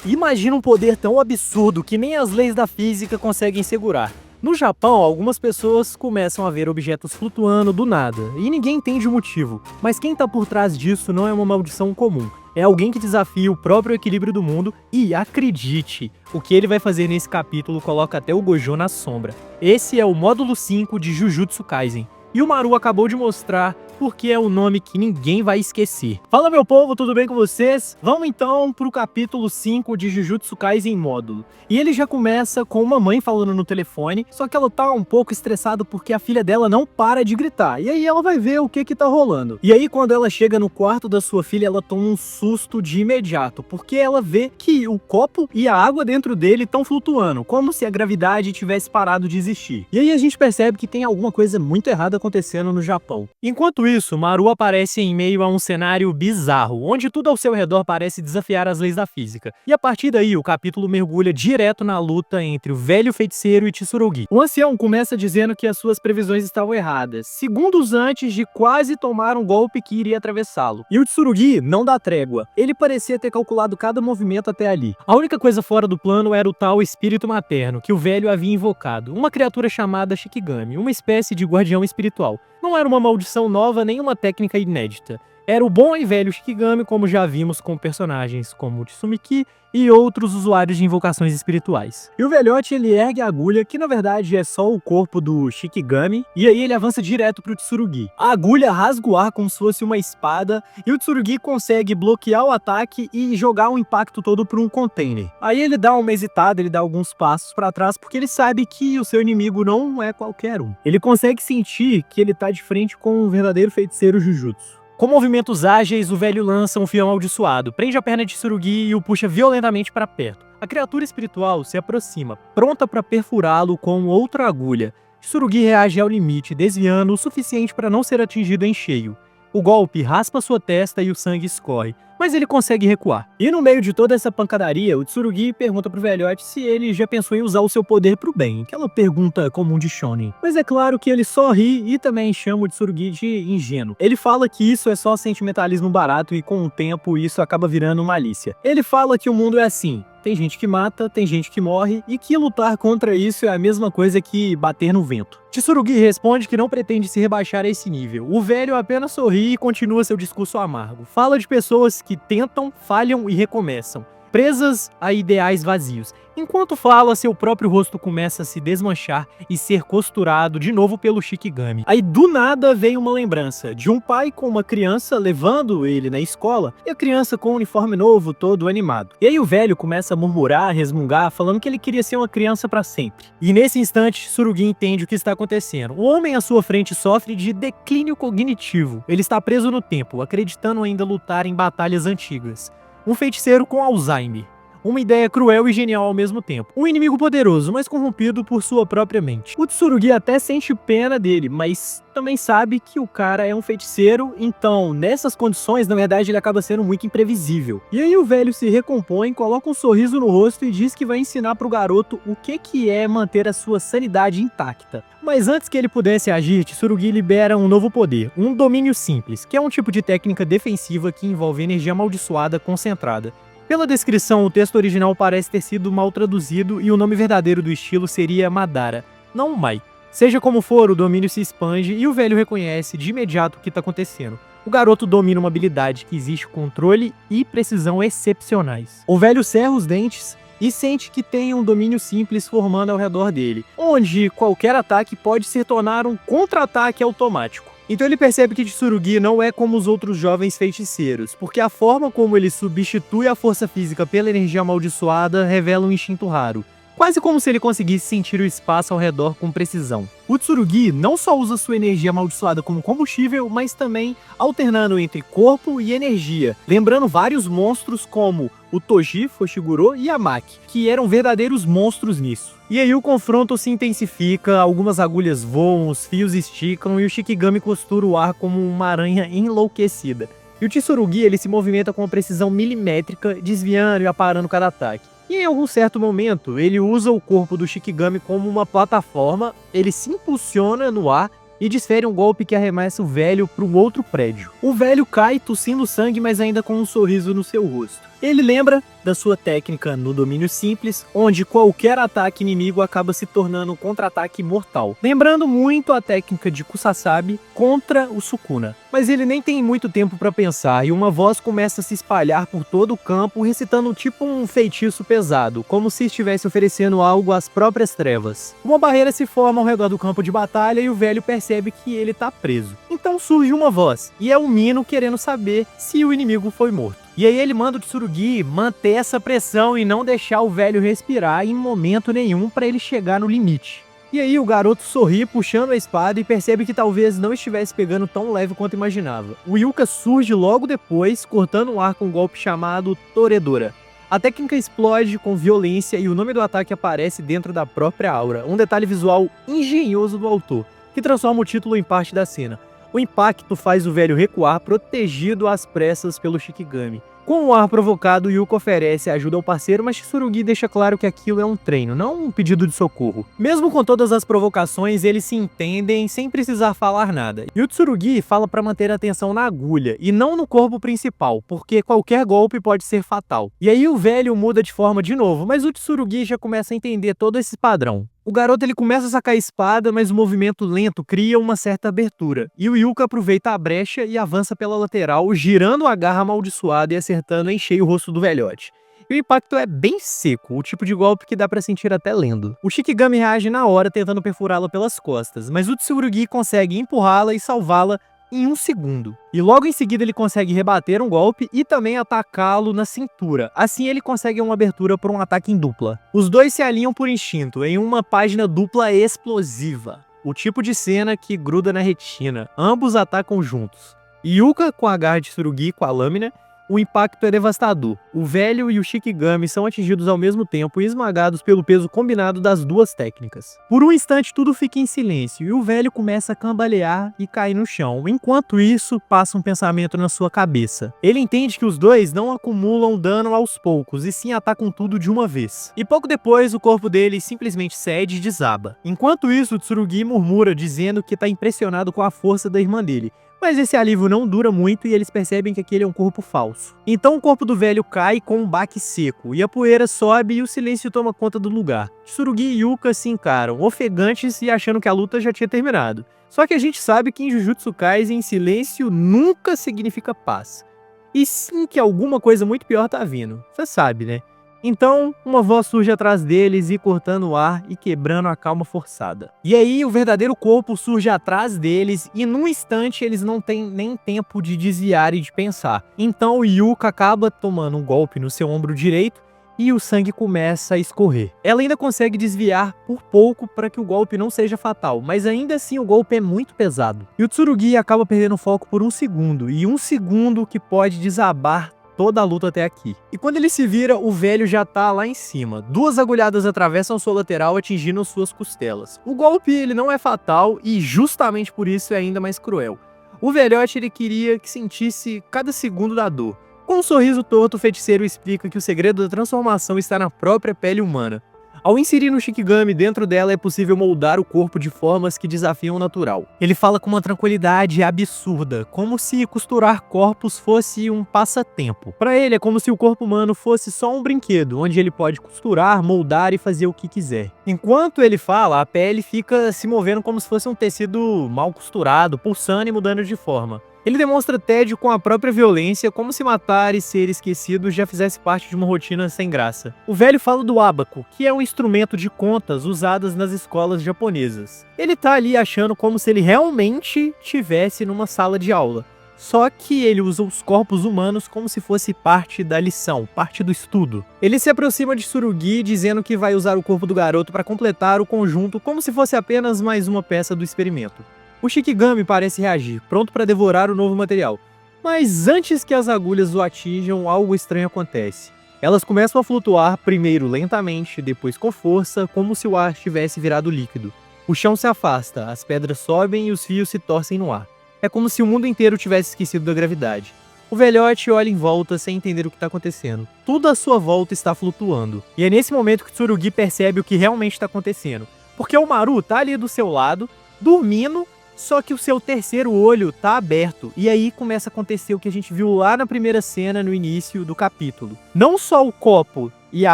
Imagina um poder tão absurdo que nem as leis da física conseguem segurar. No Japão, algumas pessoas começam a ver objetos flutuando do nada, e ninguém entende o motivo. Mas quem tá por trás disso não é uma maldição comum. É alguém que desafia o próprio equilíbrio do mundo e, acredite, o que ele vai fazer nesse capítulo coloca até o Gojo na sombra. Esse é o módulo 5 de Jujutsu Kaisen. E o Maru acabou de mostrar porque é um nome que ninguém vai esquecer. Fala, meu povo, tudo bem com vocês? Vamos então pro capítulo 5 de Jujutsu Kaisen módulo. E ele já começa com uma mãe falando no telefone, só que ela tá um pouco estressada porque a filha dela não para de gritar. E aí ela vai ver o que tá rolando. E aí quando ela chega no quarto da sua filha, ela toma um susto de imediato, porque ela vê que o copo e a água dentro dele estão flutuando, como se a gravidade tivesse parado de existir. E aí a gente percebe que tem alguma coisa muito errada acontecendo no Japão. Enquanto isso, Maru aparece em meio a um cenário bizarro, onde tudo ao seu redor parece desafiar as leis da física. E a partir daí, o capítulo mergulha direto na luta entre o velho feiticeiro e Tsurugi. O ancião começa dizendo que as suas previsões estavam erradas, segundos antes de quase tomar um golpe que iria atravessá-lo. E o Tsurugi não dá trégua. Ele parecia ter calculado cada movimento até ali. A única coisa fora do plano era o tal espírito materno, que o velho havia invocado, uma criatura chamada Shikigami, uma espécie de guardião espiritual. Não era uma maldição nova nem uma técnica inédita. Era o bom e velho Shikigami, como já vimos com personagens como Tsumiki e outros usuários de invocações espirituais. E o velhote ele ergue a agulha, que na verdade é só o corpo do Shikigami, e aí ele avança direto pro Tsurugi. A agulha rasga o ar como se fosse uma espada, e o Tsurugi consegue bloquear o ataque e jogar o impacto todo por um container. Aí ele dá uma hesitada, ele dá alguns passos para trás, porque ele sabe que o seu inimigo não é qualquer um. Ele consegue sentir que ele tá de frente com um verdadeiro feiticeiro Jujutsu. Com movimentos ágeis, o velho lança um fio amaldiçoado, prende a perna de Tsurugi e o puxa violentamente para perto. A criatura espiritual se aproxima, pronta para perfurá-lo com outra agulha. Tsurugi reage ao limite, desviando o suficiente para não ser atingido em cheio. O golpe raspa sua testa e o sangue escorre, mas ele consegue recuar. E no meio de toda essa pancadaria, o Tsurugi pergunta pro velhote se ele já pensou em usar o seu poder pro bem, aquela pergunta comum de shonen. Mas é claro que ele só ri e também chama o Tsurugi de ingênuo. Ele fala que isso é só sentimentalismo barato e com o tempo isso acaba virando malícia. Ele fala que o mundo é assim. Tem gente que mata, tem gente que morre, e que lutar contra isso é a mesma coisa que bater no vento. Tsurugi responde que não pretende se rebaixar a esse nível. O velho apenas sorri e continua seu discurso amargo. Fala de pessoas que tentam, falham e recomeçam, presas a ideais vazios. Enquanto fala, seu próprio rosto começa a se desmanchar e ser costurado de novo pelo Shikigami. Aí do nada vem uma lembrança de um pai com uma criança levando ele na escola e a criança com um uniforme novo, todo animado. E aí o velho começa a murmurar, resmungar, falando que ele queria ser uma criança para sempre. E nesse instante, Tsurugi entende o que está acontecendo. O homem à sua frente sofre de declínio cognitivo. Ele está preso no tempo, acreditando ainda lutar em batalhas antigas. Um feiticeiro com Alzheimer. Uma ideia cruel e genial ao mesmo tempo. Um inimigo poderoso, mas corrompido por sua própria mente. O Tsurugi até sente pena dele, mas também sabe que o cara é um feiticeiro, então nessas condições, na verdade, ele acaba sendo muito imprevisível. E aí o velho se recompõe, coloca um sorriso no rosto e diz que vai ensinar pro garoto o que é manter a sua sanidade intacta. Mas antes que ele pudesse agir, Tsurugi libera um novo poder, um domínio simples, que é um tipo de técnica defensiva que envolve energia amaldiçoada concentrada. Pela descrição, o texto original parece ter sido mal traduzido e o nome verdadeiro do estilo seria Madara, não Mai. Seja como for, o domínio se expande e o velho reconhece de imediato o que está acontecendo. O garoto domina uma habilidade que exige controle e precisão excepcionais. O velho cerra os dentes e sente que tem um domínio simples formando ao redor dele, onde qualquer ataque pode se tornar um contra-ataque automático. Então ele percebe que Tsurugi não é como os outros jovens feiticeiros, porque a forma como ele substitui a força física pela energia amaldiçoada revela um instinto raro, quase como se ele conseguisse sentir o espaço ao redor com precisão. O Tsurugi não só usa sua energia amaldiçoada como combustível, mas também alternando entre corpo e energia, lembrando vários monstros como o Toji, Fushiguro e a Maki, que eram verdadeiros monstros nisso. E aí o confronto se intensifica, algumas agulhas voam, os fios esticam e o Shikigami costura o ar como uma aranha enlouquecida. E o Tsurugi ele se movimenta com uma precisão milimétrica, desviando e aparando cada ataque. E em algum certo momento, ele usa o corpo do Shikigami como uma plataforma, ele se impulsiona no ar e desfere um golpe que arremessa o velho para um outro prédio. O velho cai tossindo sangue, mas ainda com um sorriso no seu rosto. Ele lembra da sua técnica no domínio simples, onde qualquer ataque inimigo acaba se tornando um contra-ataque mortal, lembrando muito a técnica de Kusasabi contra o Sukuna. Mas ele nem tem muito tempo para pensar e uma voz começa a se espalhar por todo o campo, recitando tipo um feitiço pesado, como se estivesse oferecendo algo às próprias trevas. Uma barreira se forma ao redor do campo de batalha e o velho percebe que ele está preso. Então surge uma voz, e é o Mino querendo saber se o inimigo foi morto. E aí ele manda o Tsurugi manter essa pressão e não deixar o velho respirar em momento nenhum para ele chegar no limite. E aí o garoto sorri puxando a espada e percebe que talvez não estivesse pegando tão leve quanto imaginava. O Yuka surge logo depois, cortando o ar com um golpe chamado Toredora. A técnica explode com violência e o nome do ataque aparece dentro da própria aura, um detalhe visual engenhoso do autor, que transforma o título em parte da cena. O impacto faz o velho recuar, protegido às pressas pelo Shikigami. Com o ar provocado, Yuka oferece ajuda ao parceiro, mas Tsurugi deixa claro que aquilo é um treino, não um pedido de socorro. Mesmo com todas as provocações, eles se entendem sem precisar falar nada. E o Tsurugi fala para manter a atenção na agulha, e não no corpo principal, porque qualquer golpe pode ser fatal. E aí o velho muda de forma de novo, mas o Tsurugi já começa a entender todo esse padrão. O garoto ele começa a sacar a espada, mas o movimento lento cria uma certa abertura. E o Yuka aproveita a brecha e avança pela lateral, girando a garra amaldiçoada e acertando em cheio o rosto do velhote. E o impacto é bem seco, o tipo de golpe que dá pra sentir até lendo. O Shikigami reage na hora tentando perfurá-la pelas costas, mas o Tsurugi consegue empurrá-la e salvá-la em um segundo. E logo em seguida ele consegue rebater um golpe e também atacá-lo na cintura. Assim ele consegue uma abertura por um ataque em dupla. Os dois se alinham por instinto, em uma página dupla explosiva. O tipo de cena que gruda na retina. Ambos atacam juntos. Yuka com a garra de Tsurugi com a lâmina. O impacto é devastador. O velho e o Shikigami são atingidos ao mesmo tempo e esmagados pelo peso combinado das duas técnicas. Por um instante tudo fica em silêncio e o velho começa a cambalear e cair no chão. Enquanto isso, passa um pensamento na sua cabeça. Ele entende que os dois não acumulam dano aos poucos e sim atacam tudo de uma vez. E pouco depois, o corpo dele simplesmente cede e desaba. Enquanto isso, o Tsurugi murmura dizendo que está impressionado com a força da irmã dele. Mas esse alívio não dura muito e eles percebem que aquele é um corpo falso. Então o corpo do velho cai com um baque seco, e a poeira sobe e o silêncio toma conta do lugar. Tsurugi e Yuka se encaram, ofegantes e achando que a luta já tinha terminado. Só que a gente sabe que em Jujutsu Kaisen silêncio nunca significa paz. E sim que alguma coisa muito pior tá vindo. Você sabe, né? Então, uma voz surge atrás deles e cortando o ar e quebrando a calma forçada. E aí, o verdadeiro corpo surge atrás deles e num instante eles não têm nem tempo de desviar e de pensar. Então, o Yuka acaba tomando um golpe no seu ombro direito e o sangue começa a escorrer. Ela ainda consegue desviar por pouco para que o golpe não seja fatal, mas ainda assim o golpe é muito pesado. E o Tsurugi acaba perdendo foco por um segundo, e um segundo que pode desabar toda a luta até aqui. E quando ele se vira, o velho já tá lá em cima. Duas agulhadas atravessam sua lateral, atingindo suas costelas. O golpe ele não é fatal e justamente por isso é ainda mais cruel. O velhote ele queria que sentisse cada segundo da dor. Com um sorriso torto, o feiticeiro explica que o segredo da transformação está na própria pele humana. Ao inserir no Shikigami dentro dela é possível moldar o corpo de formas que desafiam o natural. Ele fala com uma tranquilidade absurda, como se costurar corpos fosse um passatempo. Para ele é como se o corpo humano fosse só um brinquedo, onde ele pode costurar, moldar e fazer o que quiser. Enquanto ele fala, a pele fica se movendo como se fosse um tecido mal costurado, pulsando e mudando de forma. Ele demonstra tédio com a própria violência, como se matar e ser esquecido já fizesse parte de uma rotina sem graça. O velho fala do ábaco, que é um instrumento de contas usadas nas escolas japonesas. Ele tá ali achando como se ele realmente estivesse numa sala de aula. Só que ele usa os corpos humanos como se fosse parte da lição, parte do estudo. Ele se aproxima de Tsurugi dizendo que vai usar o corpo do garoto para completar o conjunto como se fosse apenas mais uma peça do experimento. O Shikigami parece reagir, pronto para devorar o novo material. Mas antes que as agulhas o atinjam, algo estranho acontece. Elas começam a flutuar, primeiro lentamente, depois com força, como se o ar tivesse virado líquido. O chão se afasta, as pedras sobem e os fios se torcem no ar. É como se o mundo inteiro tivesse esquecido da gravidade. O velhote olha em volta sem entender o que está acontecendo. Tudo à sua volta está flutuando. E é nesse momento que Tsurugi percebe o que realmente está acontecendo. Porque o Maru tá ali do seu lado, dormindo, Só que o seu terceiro olho tá aberto, e aí começa a acontecer o que a gente viu lá na primeira cena, no início do capítulo. Não só o copo e a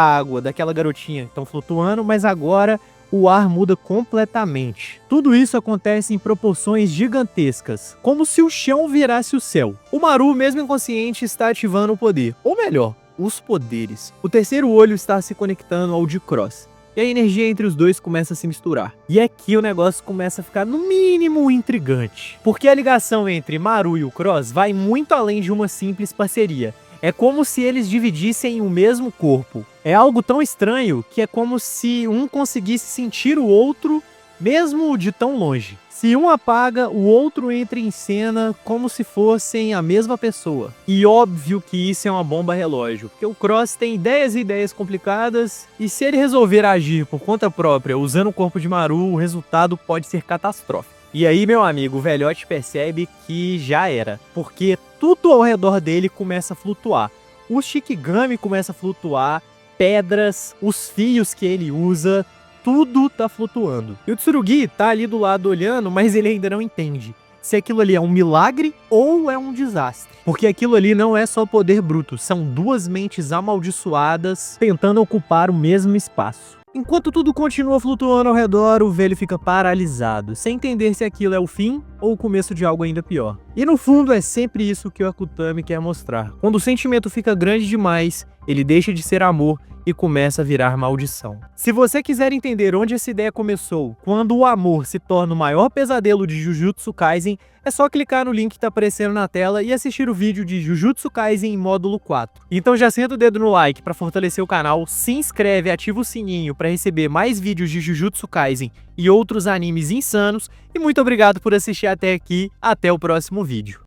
água daquela garotinha estão flutuando, mas agora o ar muda completamente. Tudo isso acontece em proporções gigantescas, como se o chão virasse o céu. O Maru, mesmo inconsciente, está ativando o poder, ou melhor, os poderes. O terceiro olho está se conectando ao de Cross, e a energia entre os dois começa a se misturar. E aqui o negócio começa a ficar no mínimo intrigante, porque a ligação entre Maru e o Cross vai muito além de uma simples parceria. É como se eles dividissem o mesmo corpo. É algo tão estranho que é como se um conseguisse sentir o outro mesmo de tão longe. Se um apaga, o outro entra em cena como se fossem a mesma pessoa. E óbvio que isso é uma bomba relógio, porque o Cross tem ideias e ideias complicadas, e se ele resolver agir por conta própria usando o corpo de Maru, o resultado pode ser catastrófico. E aí, meu amigo, o velhote percebe que já era, porque tudo ao redor dele começa a flutuar. O Shikigami começa a flutuar, pedras, os fios que ele usa, tudo tá flutuando. E o Tsurugi tá ali do lado olhando, mas ele ainda não entende se aquilo ali é um milagre ou é um desastre. Porque aquilo ali não é só poder bruto, são duas mentes amaldiçoadas tentando ocupar o mesmo espaço. Enquanto tudo continua flutuando ao redor, o velho fica paralisado, sem entender se aquilo é o fim ou o começo de algo ainda pior. E no fundo é sempre isso que o Akutami quer mostrar. Quando o sentimento fica grande demais, ele deixa de ser amor e começa a virar maldição. Se você quiser entender onde essa ideia começou, quando o amor se torna o maior pesadelo de Jujutsu Kaisen, é só clicar no link que tá aparecendo na tela e assistir o vídeo de Jujutsu Kaisen módulo 4. Então já senta o dedo no like para fortalecer o canal, se inscreve e ativa o sininho para receber mais vídeos de Jujutsu Kaisen e outros animes insanos, e muito obrigado por assistir até aqui, até o próximo vídeo.